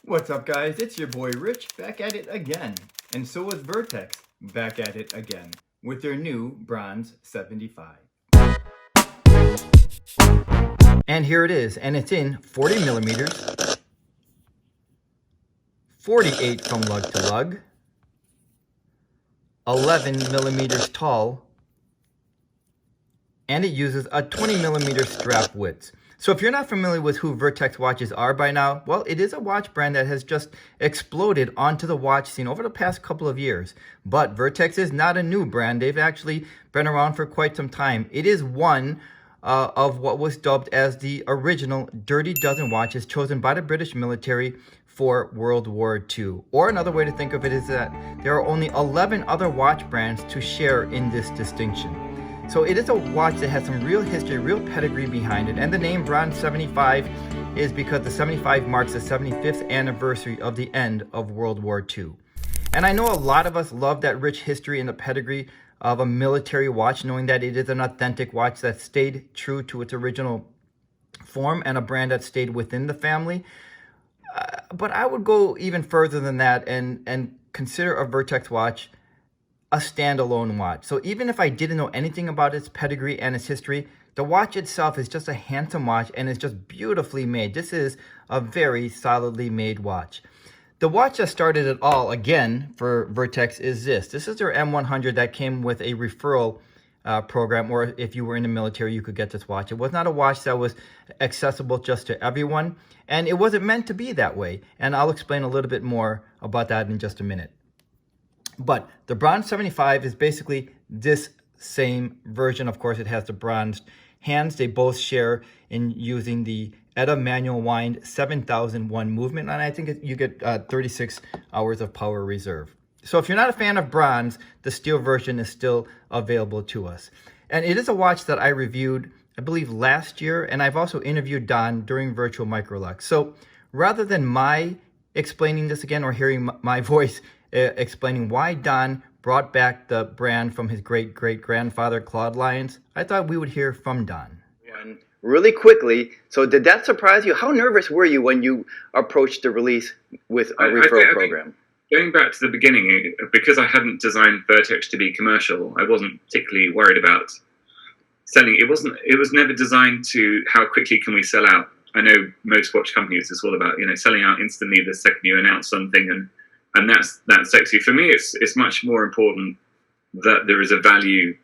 What's up, guys? It's your boy Rich back at it again. And so is Vertex back at it again with their new Bronze 75. And here it is, and it's in 40 millimeters, 48 from lug to lug, 11 millimeters tall, and it uses a 20 millimeter strap width. So if you're not familiar with who Vertex watches are by now, well, it is a watch brand that has just exploded onto the watch scene over the past couple of years. But Vertex is not a new brand. They've actually been around for quite some time. It is one of what was dubbed as the original Dirty Dozen watches chosen by the British military for World War II. Or another way to think of it is that there are only 11 other watch brands to share in this distinction. So it is a watch that has some real history, real pedigree behind it. And the name Bronze 75 is because the 75 marks the 75th anniversary of the end of World War II. And I know a lot of us love that rich history and the pedigree of a military watch, knowing that it is an authentic watch that stayed true to its original form and a brand that stayed within the family. But I would go even further than that and consider a Vertex watch a standalone watch. So even if I didn't know anything about its pedigree and its history, the watch itself is just a handsome watch and is just beautifully made. This is a very solidly made watch. The watch that started it all, again, for Vertex is this. This is their M100 that came with a referral program, or if you were in the military, you could get this watch. It was not a watch that was accessible just to everyone, and it wasn't meant to be that way. And I'll explain a little bit more about that in just a minute. But the Bronze 75 is basically this same version. Of course, it has the bronzed hands. They both share in using the ETA manual wind 7001 movement. And I think you get 36 hours of power reserve. So if you're not a fan of bronze, the steel version is still available to us. And it is a watch that I reviewed, I believe, last year. And I've also interviewed Don during Virtual Microlux. So rather than my explaining this again or hearing my voice explaining why Don brought back the brand from his great-great-grandfather, Claude Lyons, I thought we would hear from Don. Really quickly, so did that surprise you? How nervous were you when you approached the release with a referral program? Going back to the beginning, because I hadn't designed Vertex to be commercial, I wasn't particularly worried about selling. It was never designed to how quickly can we sell out. I know most watch companies, it's all about, selling out instantly the second you announce something, and that's sexy. For me, it's much more important that there is a value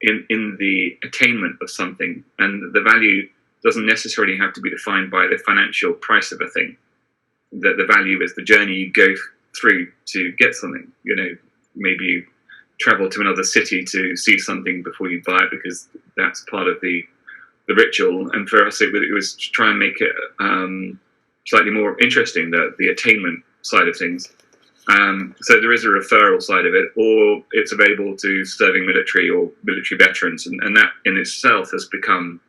in the attainment of something, and the value doesn't necessarily have to be defined by the financial price of a thing. That the value is the journey you go through to get something. Maybe you travel to another city to see something before you buy it because that's part of the ritual. And for us, it was to try and make it slightly more interesting, the attainment side of things. So there is a referral side of it, or it's available to serving military or military veterans, and that in itself has become,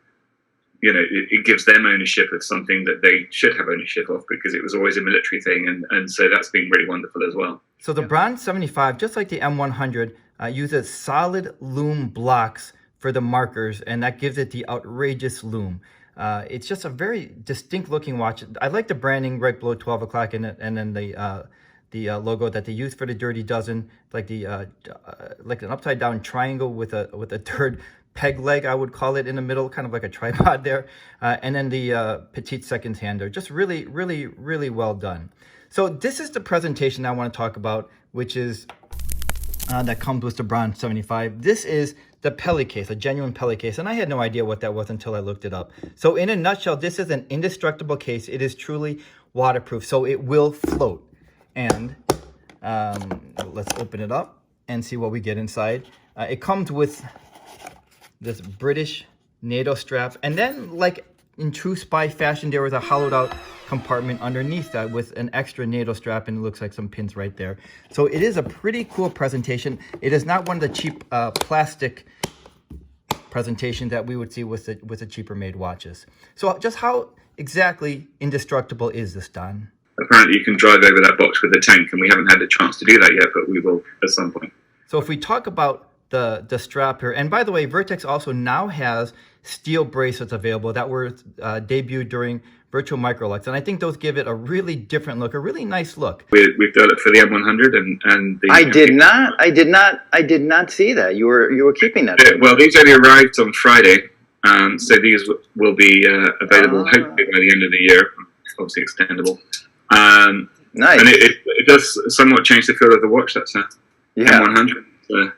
it gives them ownership of something that they should have ownership of because it was always a military thing, and so that's been really wonderful as well. So the Bronze 75, just like the M100, uses solid lume blocks for the markers, and that gives it the outrageous lume. It's just a very distinct looking watch. I like the branding right below 12 o'clock and then the logo that they use for the Dirty Dozen, like like an upside down triangle with a third peg leg, I would call it, in the middle, kind of like a tripod there, and then the petite seconds hander. Just really, really, really well done. So this is the presentation I want to talk about, which is that comes with the Bronze 75. This is the Pelly case, a genuine Pelly case, and I had no idea what that was until I looked it up. So in a nutshell, this is an indestructible case. It is truly waterproof, so it will float. And let's open it up and see what we get inside. It comes with this British NATO strap, and then, like in true spy fashion, there was a hollowed out compartment underneath that with an extra NATO strap, and it looks like some pins right there. So it is a pretty cool presentation. It is not one of the cheap plastic presentations that we would see with the cheaper made watches. So just how exactly indestructible is this, Don? Apparently you can drive over that box with a tank, and we haven't had the chance to do that yet, but we will at some point. So if we talk about the strap here, and by the way, Vertex also now has steel bracelets available that were debuted during Virtual Microlux, and I think those give it a really different look, a really nice look. We've got it for the M100 and the. I did not see that. You were keeping that. Well, these only arrived on Friday, so these will be available hopefully by the end of the year. Obviously extendable. Nice. And it does somewhat change the feel of the watch. That's a M100,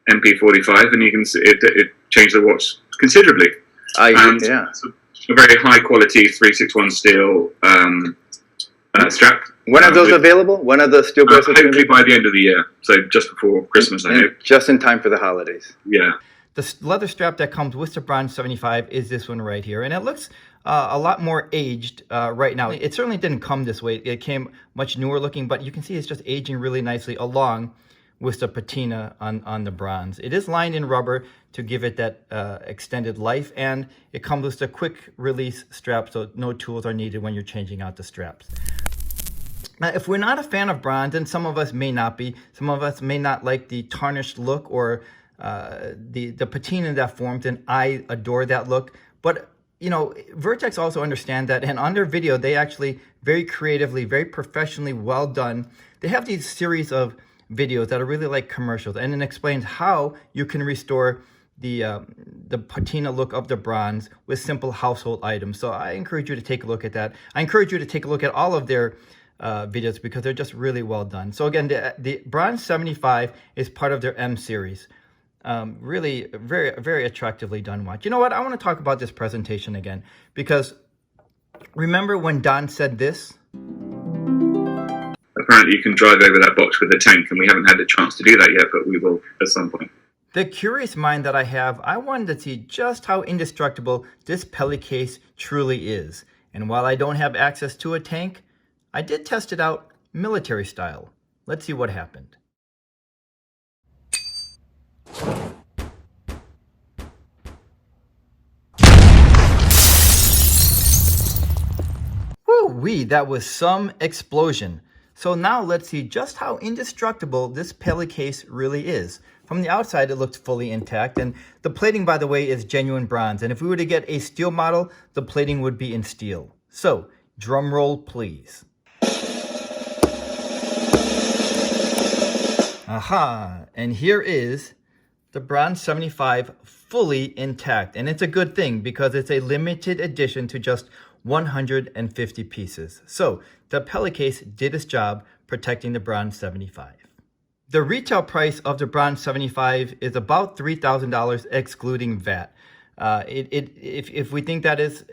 MP45, and you can see it changed the watch considerably. It's a very high quality 361 steel strap. When are those available? When are the steel bracelets? Hopefully by the end of the year, so just before Christmas, I hope. Just in time for the holidays. Yeah. The leather strap that comes with the Bronze 75 is this one right here, and it looks a lot more aged right now. It certainly didn't come this way. It came much newer looking, but you can see it's just aging really nicely along with the patina on the bronze. It is lined in rubber to give it that extended life, and it comes with a quick release strap, so no tools are needed when you're changing out the straps. Now, if we're not a fan of bronze, and some of us may not be, some of us may not like the tarnished look or the patina that forms, and I adore that look. But you know, Vertex also understand that, and on their video, they actually very creatively, very professionally well done. They have these series of videos that are really like commercials, and it explains how you can restore the patina look of the bronze with simple household items. So I encourage you to take a look at that. I encourage you to take a look at all of their videos because they're just really well done. So again, the Bronze 75 is part of their M series. Really very, very attractively done watch. You know what? I want to talk about this presentation again, because remember when Don said this? Apparently you can drive over that box with a tank, and we haven't had the chance to do that yet, but we will at some point. The curious mind that I have, I wanted to see just how indestructible this Pelly case truly is. And while I don't have access to a tank, I did test it out military style. Let's see what happened. Woo-wee, that was some explosion. So now let's see just how indestructible this Pelly case really is. From the outside, it looked fully intact, and the plating, by the way, is genuine bronze. And if we were to get a steel model, the plating would be in steel. So, drum roll, please. Aha, and here is the Bronze 75 fully intact. And it's a good thing because it's a limited edition to just 150 pieces. So the Pelly case did its job protecting the Bronze 75. The retail price of the Bronze 75 is about $3,000 excluding VAT. If we think that is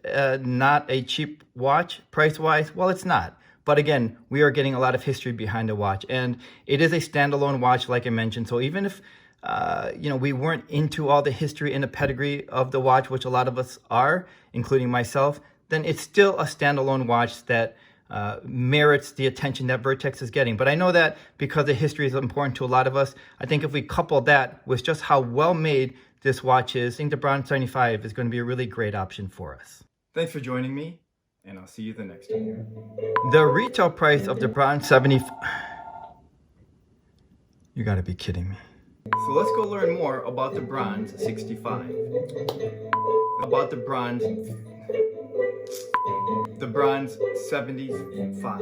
not a cheap watch price-wise, well, it's not. But again, we are getting a lot of history behind the watch, and it is a standalone watch, like I mentioned. So even if we weren't into all the history and the pedigree of the watch, which a lot of us are, including myself, then it's still a standalone watch that merits the attention that Vertex is getting. But I know that because the history is important to a lot of us, I think if we couple that with just how well made this watch is, I think the Bronze 75 is going to be a really great option for us. Thanks for joining me, and I'll see you the next time. The retail price of the Bronze 75... You gotta be kidding me. So let's go learn more about the Bronze 65. About the Bronze 75.